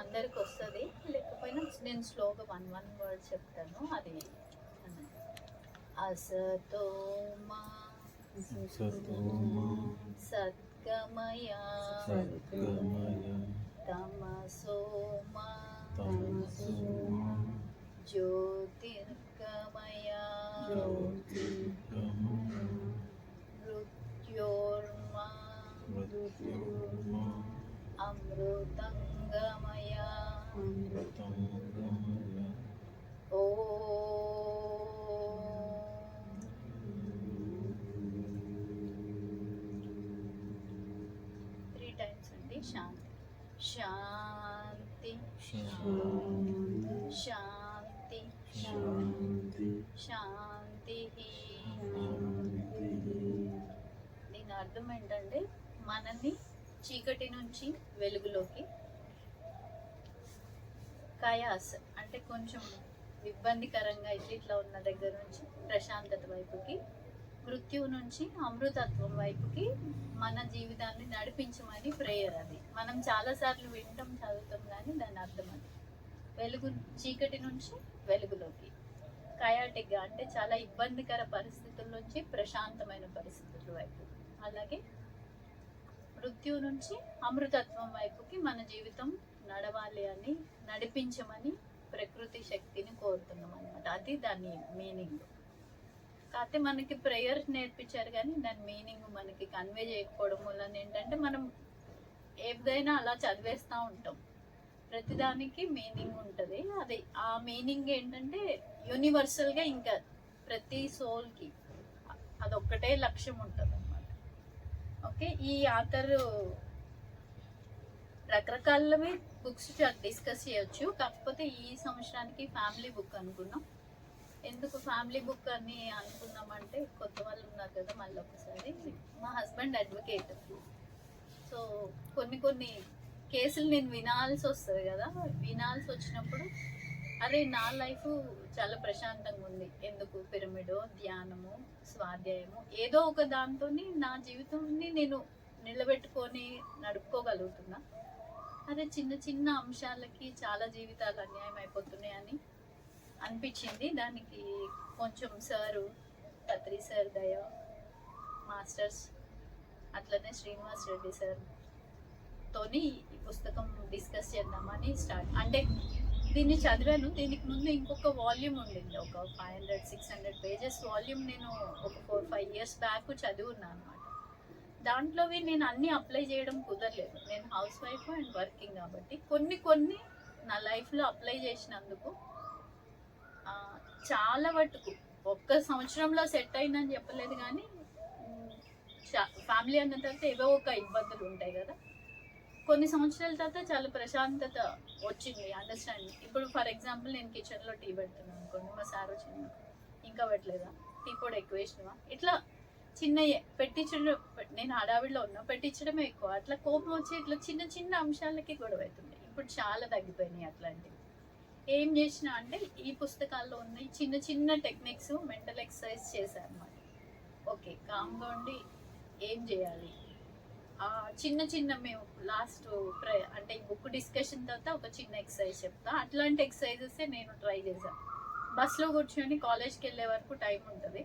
అందరికి వస్తుంది, లేకపోయినా నేను స్లోగా వన్ వర్డ్ చెప్తాను. అది అసతోమా సద్గమయ తమసోమా జ్యోతిర్గమయ మృత్యోర్మా అమృతంగమయ ఓ 3 times అండి. శాంతి శాంతి శాంతి శాంతి. దీని అర్థం ఏంటంటే మనల్ని చీకటి నుంచి వెలుగులోకి, కయాస్ అంటే కొంచెం ఇబ్బందికరంగా ఇట్లా ఉన్న దగ్గర నుంచి ప్రశాంతత వైపుకి, మృత్యువు నుంచి అమృతత్వం వైపుకి మన జీవితాన్ని నడిపించమని ప్రేయర్. అది మనం చాలాసార్లు వింటాం, చదువుతాం, కానీ దాని అర్థం అది వెలుగు, చీకటి నుంచి వెలుగులోకి, కయాటిక్గా అంటే చాలా ఇబ్బందికర పరిస్థితుల నుంచి ప్రశాంతమైన పరిస్థితుల వైపు, అలాగే మృత్యువు నుంచి అమృతత్వం వైపుకి మన జీవితం నడవాలి అని నడిపించమని ప్రకృతి శక్తిని కోరుతున్నాం అనమాట. అది దాని మీనింగ్. కాకపోతే మనకి ప్రేయర్ నేర్పించారు కానీ దాని మీనింగ్ మనకి కన్వే చేయకపోవడం వల్ల ఏంటంటే మనం ఏదైనా అలా చదివేస్తూ ఉంటాం. ప్రతిదానికి మీనింగ్ ఉంటుంది. అది ఆ మీనింగ్ ఏంటంటే యూనివర్సల్గా ఇంకా ప్రతి సోల్కి అదొక్కటే లక్ష్యం ఉంటుంది అనమాట. ఓకే, ఈ ఆథర్ రకరకాలవి బుక్స్ డిస్కస్ చేయొచ్చు. కాకపోతే ఈ సంవత్సరానికి ఫ్యామిలీ బుక్ అనుకున్నాం. ఎందుకు ఫ్యామిలీ బుక్ అని అనుకున్నామంటే కొత్త వాళ్ళు ఉన్నారు కదా, మళ్ళీ ఒకసారి మా హస్బెండ్ అడ్వకేట్. సో కొన్ని కేసులు నేను వినాల్సి వస్తుంది కదా, వినాల్సి వచ్చినప్పుడు అరే నా లైఫ్ చాలా ప్రశాంతంగా ఉంది, ఎందుకు పిరమిడో, ధ్యానము, స్వాధ్యాయము ఏదో ఒక దాంతో నా జీవితాన్ని నేను నిలబెట్టుకొని నడుపుకోగలుగుతున్నా. అదే చిన్న చిన్న అంశాలకి చాలా జీవితాలు అన్యాయం అయిపోతున్నాయి అని అనిపించింది. దానికి కొంచెం సారు, పత్రి సార్ దయ, మాస్టర్స్, అట్లనే శ్రీనివాస్ రెడ్డి సార్ తోని ఈ పుస్తకం డిస్కస్ చేద్దామని స్టార్ట్. అంటే దీన్ని చదివాను. దీనికి ముందు ఇంకొక వాల్యూమ్ ఉండింది, ఒక 500-600 పేజెస్ వాల్యూమ్. నేను ఒక 4-5 years బ్యాక్ చదివి ఉన్నాను అనమాట. దాంట్లోవి నేను అన్నీ అప్లై చేయడం కుదరలేదు. నేను హౌస్ వైఫ్ అండ్ వర్కింగ్ కాబట్టి కొన్ని నా లైఫ్లో అప్లై చేసినందుకు చాలా మటుకు ఒక్క సంవత్సరంలో సెట్ అయిందని చెప్పలేదు, కానీ ఫ్యామిలీ అన్న తర్వాత ఏవో ఒక ఇబ్బందులు ఉంటాయి కదా, కొన్ని సంవత్సరాల తర్వాత చాలా ప్రశాంతత వచ్చింది, అండర్స్టాండింగ్. ఇప్పుడు ఫర్ ఎగ్జాంపుల్ నేను కిచెన్లో టీ పెడుతున్నాను అనుకోండి, మా సార్ వచ్చింది ఇంకా పెట్టలేదా, టీ పొడి ఎక్కువ వేసినవా, ఇట్లా చిన్న పెట్టించడం, నేను హడావిడిలో ఉన్నా, పెట్టించడమే ఎక్కువ. అట్లా కోపం వచ్చి ఇట్లా చిన్న చిన్న అంశాలకి గొడవ అవుతుంది. ఇప్పుడు చాలా తగ్గిపోయినాయి అట్లాంటివి. ఏం చేసిన అంటే ఈ పుస్తకాల్లో ఉన్న చిన్న చిన్న టెక్నిక్స్, మెంటల్ ఎక్సర్సైజ్ చేశాను అనమాట. ఓకే, కామ్గా ఉండి ఏం చేయాలి, చిన్న మేము లాస్ట్ అంటే ఈ బుక్ డిస్కషన్ తర్వాత ఒక చిన్న ఎక్సర్సైజ్ చెప్తా. అట్లాంటి ఎక్సర్సైజెస్ నేను ట్రై చేశాను. బస్లో కూర్చొని కాలేజ్కి వెళ్ళే వరకు టైం ఉంటుంది.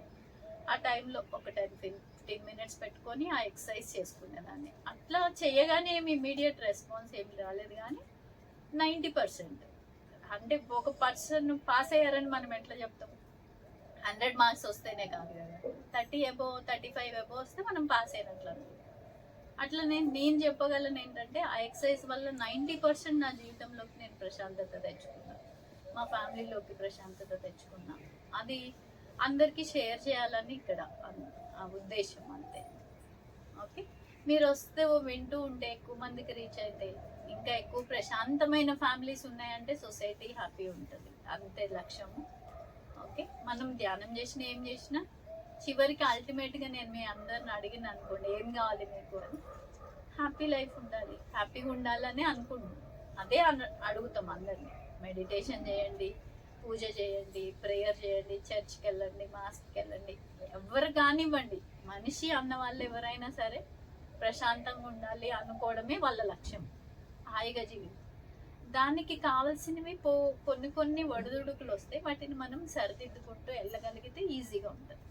ఆ టైంలో ఒక 10-15 minutes పెట్టుకొని ఆ ఎక్సర్సైజ్ చేసుకునేదాన్ని. అట్లా చేయగానే ఏమి ఇమీడియట్ రెస్పాన్స్ ఏమి రాలేదు, కానీ 90%. అంటే ఒక పర్సన్ పాస్ అయ్యారని మనం ఎట్లా చెప్తాం, 100 marks వస్తేనే కాదు కదా, 30 above 35 above వస్తే మనం పాస్ అయినట్లు. అట్లా నేను చెప్పగలను ఏంటంటే ఆ ఎక్సర్సైజ్ వల్ల 90% నా జీవితంలోకి నేను ప్రశాంతత తెచ్చుకున్నా, మా ఫ్యామిలీలోకి ప్రశాంతత తెచ్చుకున్నా. అది అందరికీ షేర్ చేయాలని ఇక్కడ ఆ ఉద్దేశం అంతే. ఓకే, మీరు వస్తే వింటూ ఉంటే ఎక్కువ మందికి రీచ్ అయితే ఇంకా ఎక్కువ ప్రశాంతమైన ఫ్యామిలీస్ ఉన్నాయంటే సొసైటీ హ్యాపీ ఉంటుంది, అంతే లక్ష్యము. ఓకే, మనం ధ్యానం చేసినా ఏం చేసినా చివరికి అల్టిమేట్గా నేను మీ అందరిని అడిగిన అనుకోండి ఏం కావాలి మీకు అని, హ్యాపీ లైఫ్ ఉండాలి, హ్యాపీగా ఉండాలని అనుకుంటున్నాం. అదే అడుగుతాం అందరినీ. మెడిటేషన్ చేయండి, పూజ చేయండి, ప్రేయర్ చేయండి, చర్చ్కి వెళ్ళండి, మాస్కి వెళ్ళండి, ఎవరు కానివ్వండి, మనిషి అన్న వాళ్ళు ఎవరైనా సరే ప్రశాంతంగా ఉండాలి అనుకోవడమే వాళ్ళ లక్ష్యం, హాయిగా జీవితం. దానికి కావాల్సినవి కొన్ని కొన్ని ఒడిదుడుకులు వస్తాయి, వాటిని మనం సరిదిద్దుకుంటూ వెళ్ళగలిగితే ఈజీగా ఉంటుంది.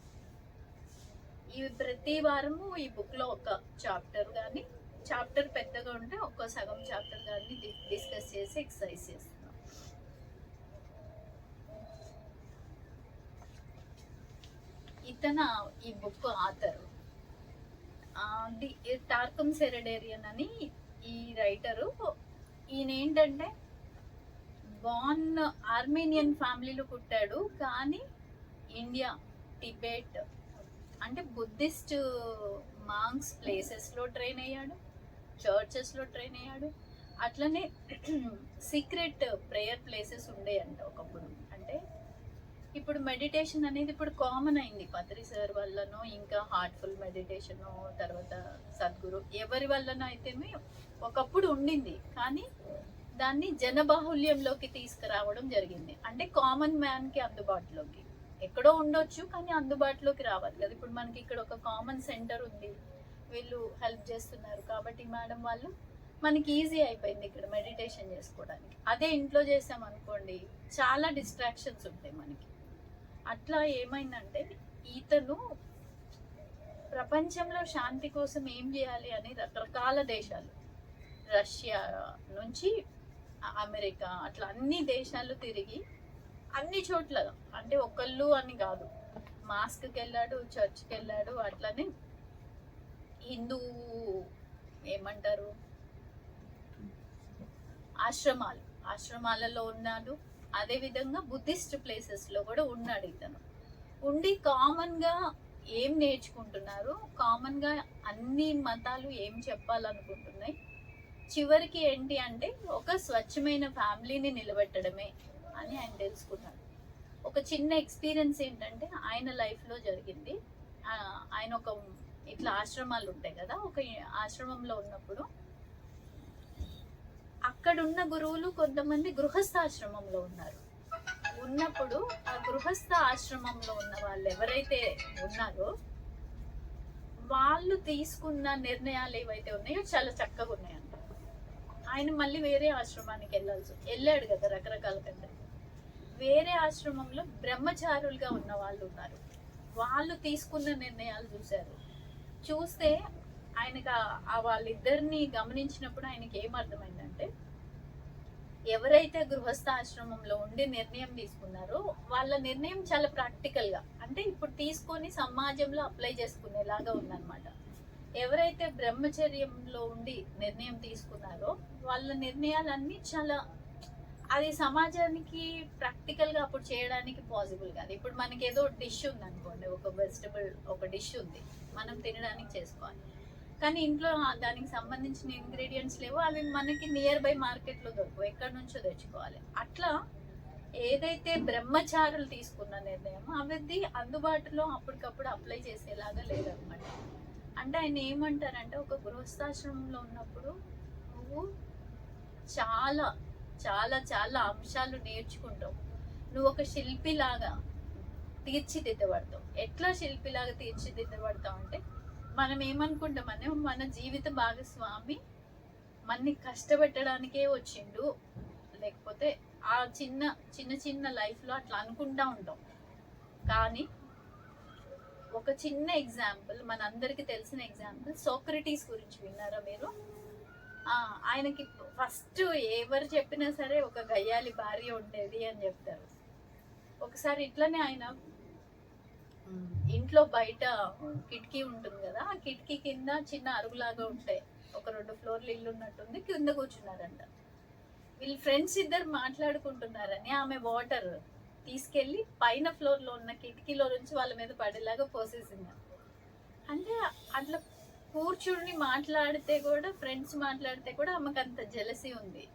ఇవి ప్రతి వారము ఈ బుక్లో ఒక చాప్టర్ కానీ, చాప్టర్ పెద్దగా ఉంటే ఒక్క సగం చాప్టర్ కానీ డిస్కస్ చేసి ఎక్సర్సైజ్ చేస్తున్నాం. ఇతను ఈ బుక్ ఆథర్ టార్కమ్ సెరడేరియన్ అని ఈ రైటరు. ఈయన ఏంటంటే ఆర్మేనియన్ ఫ్యామిలీలో పుట్టాడు, కానీ ఇండియా, టిబెట్ అంటే బుద్ధిస్ట్ మాంగ్స్ ప్లేసెస్లో ట్రైన్ అయ్యాడు, చర్చెస్లో ట్రైన్ అయ్యాడు. అట్లనే సీక్రెట్ ప్రేయర్ ప్లేసెస్ ఉండేయంట ఒకప్పుడు. అంటే ఇప్పుడు మెడిటేషన్ అనేది ఇప్పుడు కామన్ అయింది, పత్రి సార్ వల్లనో, ఇంకా హార్ట్ఫుల్ మెడిటేషన్, తర్వాత సద్గురు ఎవరి వల్లనో అయితే ఒకప్పుడు ఉండింది, కానీ దాన్ని జనబాహుల్యంలోకి తీసుకురావడం జరిగింది. అంటే కామన్ మ్యాన్కి అందుబాటులోకి, ఎక్కడో ఉండొచ్చు కానీ అందుబాటులోకి రావాలి కదా. ఇప్పుడు మనకి ఇక్కడ ఒక కామన్ సెంటర్ ఉంది, వీళ్ళు హెల్ప్ చేస్తున్నారు కాబట్టి మేడం వాళ్ళు మనకి ఈజీ అయిపోయింది ఇక్కడ మెడిటేషన్ చేసుకోవడానికి. అదే ఇంట్లో చేసామనుకోండి చాలా డిస్ట్రాక్షన్స్ ఉంటాయి మనకి. అట్లా ఏమైందంటే ఇతను ప్రపంచంలో శాంతి కోసం ఏం చేయాలి అని రకరకాల దేశాలు, రష్యా నుంచి అమెరికా, అట్లా అన్ని దేశాలు తిరిగి అన్ని చోట్ల, అంటే ఒకళ్ళు అని కాదు, మాస్క్కి వెళ్ళాడు, చర్చ్కి వెళ్ళాడు, అట్లనే హిందూ ఏమంటారు ఆశ్రమాలలో ఉన్నాడు. అదేవిధంగా బుద్ధిస్ట్ ప్లేసెస్లో కూడా ఉన్నాడు ఇతను. ఉండి కామన్గా ఏం నేర్చుకుంటున్నారు, కామన్గా అన్ని మతాలు ఏం చెప్పాలనుకుంటున్నాయి, చివరికి ఏంటి అంటే ఒక స్వచ్ఛమైన ఫ్యామిలీని నిలబెట్టడమే అని ఆయన తెలుసుకున్నాడు. ఒక చిన్న ఎక్స్పీరియన్స్ ఏంటంటే ఆయన లైఫ్లో జరిగింది. ఆయన ఒక ఇట్లా ఆశ్రమాలు ఉంటాయి కదా, ఒక ఆశ్రమంలో ఉన్నప్పుడు అక్కడున్న గురువులు కొంతమంది గృహస్థాశ్రమంలో ఉన్నప్పుడు ఆ గృహస్థ ఆశ్రమంలో ఉన్న వాళ్ళు ఎవరైతే ఉన్నారో వాళ్ళు తీసుకున్న నిర్ణయాలు ఏవైతే ఉన్నాయో చాలా చక్కగా ఉన్నాయంట. ఆయన మళ్ళీ వేరే ఆశ్రమానికి వెళ్ళాడు కదా రకరకాల కంటే. వేరే ఆశ్రమంలో బ్రహ్మచారులుగా ఉన్న వాళ్ళు ఉన్నారు, వాళ్ళు తీసుకున్న నిర్ణయాలు చూస్తే ఆయనకు వాళ్ళిద్దరిని గమనించినప్పుడు ఆయనకి ఏమర్థమైందంటే ఎవరైతే గృహస్థాశ్రమంలో ఉండి నిర్ణయం తీసుకున్నారో వాళ్ళ నిర్ణయం చాలా ప్రాక్టికల్గా, అంటే ఇప్పుడు తీసుకొని సమాజంలో అప్లై చేసుకునేలాగా ఉందన్నమాట. ఎవరైతే బ్రహ్మచర్యంలో ఉండి నిర్ణయం తీసుకున్నారో వాళ్ళ నిర్ణయాలన్నీ చాలా, అది సమాజానికి ప్రాక్టికల్గా అప్పుడు చేయడానికి పాసిబుల్ కాదు. ఇప్పుడు మనకి ఏదో డిష్ ఉంది అనుకోండి, ఒక వెజిటబుల్ ఒక డిష్ ఉంది, మనం తినడానికి చేసుకోవాలి, కానీ ఇంట్లో దానికి సంబంధించిన ఇంగ్రీడియంట్స్ లేవు, అవి మనకి నియర్ బై మార్కెట్లో దొరకవు, ఎక్కడి నుంచో తెచ్చుకోవాలి. అట్లా ఏదైతే బ్రహ్మచారులు తీసుకున్న నిర్ణయం అవి అందుబాటులో అప్పటికప్పుడు అప్లై చేసేలాగా లేదనమాట. అంటే ఆయన ఏమంటారంటే ఒక గృహస్థాశ్రమంలో ఉన్నప్పుడు నువ్వు చాలా చాలా చాలా అంశాలు నేర్చుకుంటావు, నువ్వు ఒక శిల్పిలాగా తీర్చిదిద్దబడతావు. ఎట్లా శిల్పిలాగా తీర్చిదిద్దబడతావు అంటే మనం ఏమనుకుంటామని మన జీవిత భాగస్వామి మనని కష్టపెట్టడానికే వచ్చిండు, లేకపోతే ఆ చిన్న చిన్న చిన్న లైఫ్లో అట్లా అనుకుంటా ఉంటాం. కానీ ఒక చిన్న ఎగ్జాంపుల్, మన అందరికీ తెలిసిన ఎగ్జాంపుల్, సోక్రటీస్ గురించి విన్నారా మీరు? ఆయనకి ఫస్ట్ ఎవరు చెప్పినా సరే ఒక గయ్యాలి భార్య ఉండేది అని చెప్తారు. ఒకసారి ఇట్లనే ఆయన ఇంట్లో బయట కిటికీ ఉంటుంది కదా, ఆ కిటికీ కింద చిన్న అరుగులాగా ఉంటాయి, ఒక 2 ఫ్లోర్లు ఇల్లు ఉన్నట్టుంది, కింద కూర్చున్నారంట. వీళ్ళు ఫ్రెండ్స్ ఇద్దరు మాట్లాడుకుంటున్నారని ఆమె వాటర్ తీసుకెళ్ళి పైన ఫ్లోర్లో ఉన్న కిటికీలో నుంచి వాళ్ళ మీద పడేలాగా పోసేసింది. అంటే అట్లా కూర్చుని మాట్లాడితే కూడా, ఫ్రెండ్స్ మాట్లాడితే కూడా ఆమెకు అంత జెలసీ ఉంది.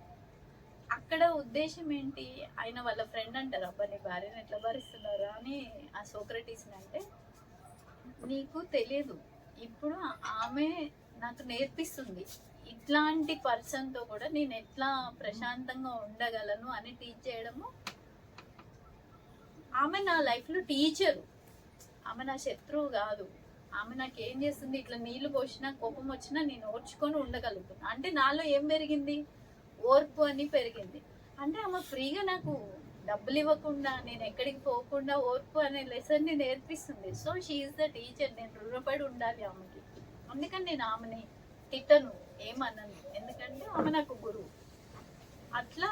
అక్కడ ఉద్దేశం ఏంటి, ఆయన వాళ్ళ ఫ్రెండ్ అంటారు, అబ్బా నీ భార్యను ఎట్లా భరిస్తున్నారా అని ఆ సోక్రటీస్ని. అంటే నీకు తెలియదు, ఇప్పుడు ఆమె నాకు నేర్పిస్తుంది ఇట్లాంటి పర్సన్తో కూడా నేను ఎట్లా ప్రశాంతంగా ఉండగలను అని టీచ్ చేయడము. ఆమె నా లైఫ్లో టీచరు, ఆమె నా శత్రువు కాదు. ఆమె నాకు ఏం చేస్తుంది, ఇట్లా నీళ్లు పోసినా కోపం వచ్చినా నేను ఓర్చుకొని ఉండగలుగుతున్నా. అంటే నాలో ఏం పెరిగింది, ఓర్పు అని పెరిగింది. అంటే ఆమె ఫ్రీగా నాకు డబ్బులు ఇవ్వకుండా, నేను ఎక్కడికి పోకుండా ఓర్పు అనే లెసన్ని నేర్పిస్తుంది. So she is the teacher. నేను రుణపడి ఉండాలి ఆమెకి. అందుకని నేను ఆమెని తిట్టను, ఏమన్నాను, ఎందుకంటే ఆమె నాకు గురువు. అట్లా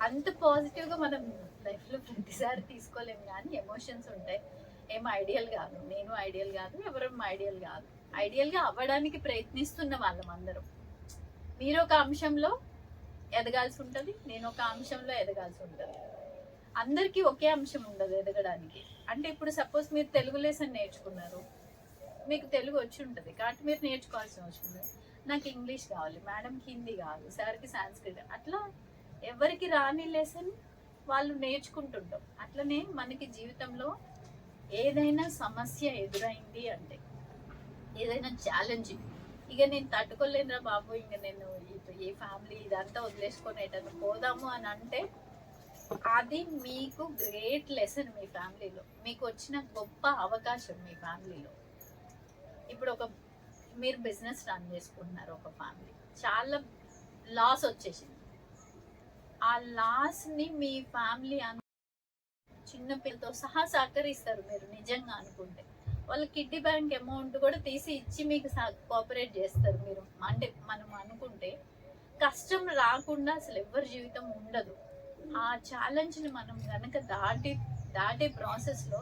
అంత పాజిటివ్గా మనం లైఫ్లో ప్రతిసారి తీసుకోలేము, కానీ ఎమోషన్స్ ఉంటాయి. ఏం ఐడియల్ కాదు, నేను ఐడియల్ కాదు, ఎవరు ఐడియల్ కాదు. ఐడియల్గా అవ్వడానికి ప్రయత్నిస్తున్న వాళ్ళం అందరం. మీరు ఒక అంశంలో ఎదగాల్సి ఉంటుంది, నేను ఒక అంశంలో ఎదగాల్సి ఉంటుంది. అందరికీ ఒకే అంశం ఉండదు ఎదగడానికి. అంటే ఇప్పుడు సపోజ్ మీరు తెలుగు లెసన్ నేర్చుకున్నారు, మీకు తెలుగు వచ్చి ఉంటుంది కాబట్టి మీరు నేర్చుకోవాల్సిన అవసరం లేదు. నాకు ఇంగ్లీష్ కావాలి, మేడంకి హిందీ కావాలి, సార్కి సాంస్క్రిట్. అట్లా ఎవరికి రాని లెసన్ వాళ్ళు నేర్చుకుంటుంటాం. అట్లనే మనకి జీవితంలో ఏదైనా సమస్య ఎదురైంది అంటే, ఏదైనా ఛాలెంజింగ్, ఇక నేను తట్టుకోలేనురా బాబు, ఇంక నేను ఈ ఫ్యామిలీ ఇదంతా వదిలేసుకొని ఎటన్నా పోదాము అని అంటే, అది మీకు గ్రేట్ లెసన్. మీ ఫ్యామిలీలో మీకు వచ్చిన గొప్ప అవకాశం. మీ ఫ్యామిలీలో ఇప్పుడు మీరు బిజినెస్ రన్ చేసుకుంటున్నారు, ఒక ఫ్యామిలీ చాలా లాస్ వచ్చేసింది. ఆ లాస్ని మీ ఫ్యామిలీ చిన్న పిల్లతో సహా సహకరిస్తారు మీరు నిజంగా అనుకుంటే. వాళ్ళ కిడ్నీ బ్యాంక్ అమౌంట్ కూడా తీసి ఇచ్చి మీకు కోఆపరేట్ చేస్తారు మీరు. అంటే మనం అనుకుంటే కష్టం రాకుండా అసలు ఎవరి జీవితం ఉండదు. ఆ ఛాలెంజ్ని మనం కనుక దాటే ప్రాసెస్లో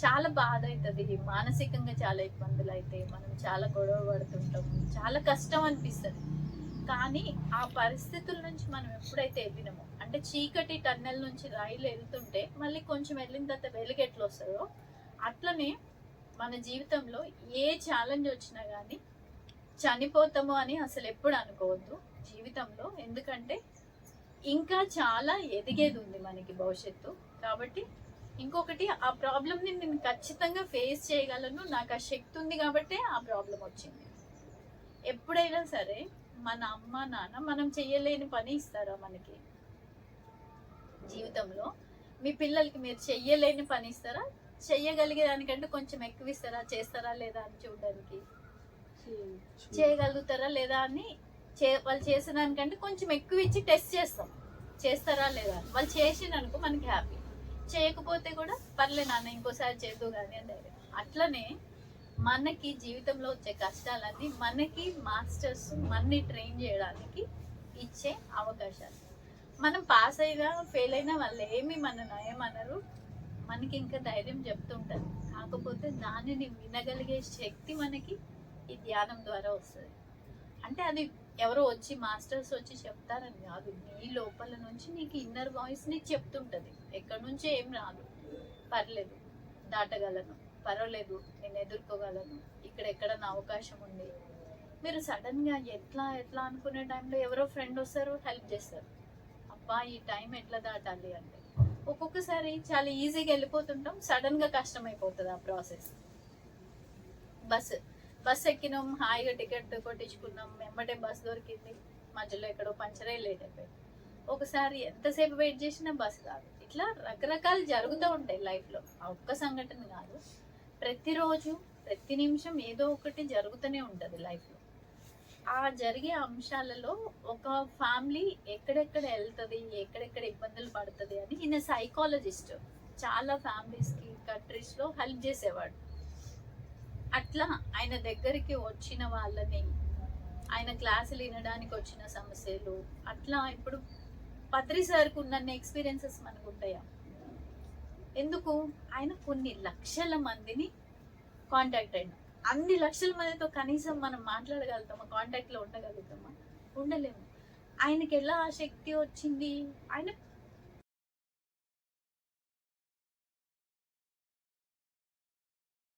చాలా బాధ అవుతుంది, మానసికంగా చాలా ఇబ్బందులు అయితే, మనం చాలా గొడవ పడుతుంటాం, చాలా కష్టం అనిపిస్తుంది. కానీ ఆ పరిస్థితుల నుంచి మనం ఎప్పుడైతే వెళ్ళినామో, అంటే చీకటి టన్నెల్ నుంచి రైలు వెళ్తుంటే మళ్ళీ కొంచెం వెళ్ళిన తర్వాత వెలుగు ఎట్లా వస్తుందో, అట్లనే మన జీవితంలో ఏ ఛాలెంజ్ వచ్చినా కానీ చనిపోతాము అని అసలు ఎప్పుడు అనుకోవద్దు జీవితంలో. ఎందుకంటే ఇంకా చాలా ఎదిగేది ఉంది మనకి భవిష్యత్తు. కాబట్టి ఇంకొకటి, ఆ ప్రాబ్లమ్ని నేను ఖచ్చితంగా ఫేస్ చేయగలను, నాకు ఆ శక్తి ఉంది కాబట్టి ఆ ప్రాబ్లం వచ్చింది. ఎప్పుడైనా సరే మన అమ్మ నాన్న మనం చెయ్యలేని పని ఇస్తారా మనకి జీవితంలో? మీ పిల్లలకి మీరు చెయ్యలేని పని ఇస్తారా? చెయ్యగలిగే దానికంటే కొంచెం ఎక్కువ ఇస్తారా? చేస్తారా లేదా అని చూడడానికి, చేయగలుగుతారా లేదా అని వాళ్ళు చేసిన దానికంటే కొంచెం ఎక్కువ ఇచ్చి టెస్ట్ చేస్తాం, చేస్తారా లేదా. వాళ్ళు చేసిననుకో మనకి హ్యాపీ, చేయకపోతే కూడా పర్లే నాన్న ఇంకోసారి చేద్దు కానీ అని ధైర్యం. అట్లనే మనకి జీవితంలో వచ్చే కష్టాలన్నీ మనకి మాస్టర్స్ మనని ట్రైన్ చేయడానికి ఇచ్చే అవకాశాలు. మనం పాస్ అయినా ఫెయిల్ అయినా వాళ్ళు ఏమనరు, మనకి ఇంకా ధైర్యం చెప్తుంటారు. కాకపోతే దానిని వినగలిగే శక్తి మనకి ఈ ధ్యానం ద్వారా వస్తుంది. అంటే అది ఎవరో వచ్చి మాస్టర్స్ వచ్చి చెప్తారని కాదు, నీ లోపల నుంచి నీకు ఇన్నర్ వాయిస్ నీకు చెప్తుంటుంది. ఎక్కడి నుంచి ఏం రాదు, పర్లేదు దాటగలను, పర్వాలేదు నేను ఎదుర్కోగలను, ఇక్కడ ఎక్కడన్నా అవకాశం ఉంది. మీరు సడన్గా ఎట్లా అనుకునే టైంలో ఎవరో ఫ్రెండ్ వస్తారు, హెల్ప్ చేస్తారు. అబ్బా ఈ టైం ఎట్లా దాటాలి అంటే, ఒక్కొక్కసారి చాలా ఈజీగా వెళ్ళిపోతుంటాం, సడన్గా కష్టమైపోతుంది ఆ ప్రాసెస్. బస్ ఎక్కినాం, హాయిగా టికెట్ కొట్టించుకున్నాం, వెంబడే బస్ దొరికింది, మధ్యలో ఎక్కడో పంచరే లేట్ అయిపోయింది. ఒకసారి ఎంతసేపు వెయిట్ చేసినా బస్ కాదు. ఇట్లా రకరకాలు జరుగుతూ ఉంటాయి లైఫ్లో. ఆ ఒక్క సంఘటన కాదు, ప్రతిరోజు ప్రతి నిమిషం ఏదో ఒకటి జరుగుతూనే ఉంటుంది లైఫ్లో. ఆ జరిగే అంశాలలో ఒక ఫ్యామిలీ ఎక్కడెక్కడ వెళ్తుంది, ఎక్కడెక్కడ ఇబ్బందులు పడుతుంది అని ఈయన సైకాలజిస్ట్, చాలా ఫ్యామిలీస్కి కంట్రీస్లో హెల్ప్ చేసేవాడు. అట్లా ఆయన దగ్గరికి వచ్చిన వాళ్ళని, ఆయన క్లాసులు వినడానికి వచ్చిన సమస్యలు, అట్లా ఇప్పుడు పత్రి సార్కు ఉన్న ఎక్స్పీరియన్సెస్ మనకు ఉంటాయా? ఎందుకు? ఆయన కొన్ని లక్షల మందిని కాంటాక్ట్ అయినా, అన్ని లక్షల మందితో కనీసం మనం మాట్లాడగలుగుతామా, కాంటాక్ట్లో ఉండగలుగుతామా? ఉండలేము. ఆయనకి ఎలా ఆ శక్తి వచ్చింది? ఆయన